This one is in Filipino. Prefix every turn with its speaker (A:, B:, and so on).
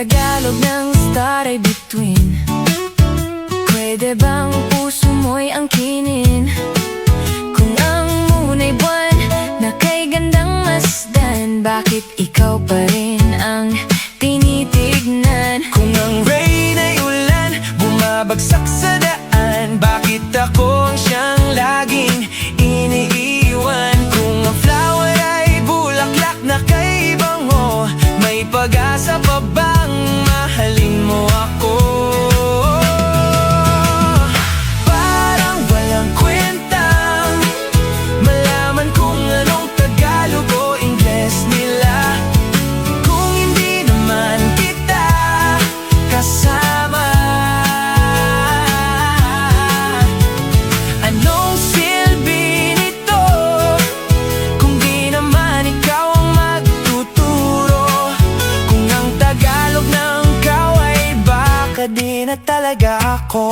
A: Tagalog ng star ay between. Pwede bang puso mo'y angkinin? Kung ang muna'y buwan na kay gandang masdan, bakit ikaw pa rin ang tinitignan?
B: Kung ang rain ay ulan, bumabagsak sa daan, bakit ako ang siyang laging iniiwan? Kung ang flower ay bulaklak na kay bango, may pag-asa pa bang mahalin mo ako? Parang walang kwentang malaman kung anong Tagalog o Ingles nila, kung hindi naman kita kasama. Anong silbi nito kung di naman ikaw ang magtuturo? Kung ang Tagalog ng ikaw ay baka di na talaga ako.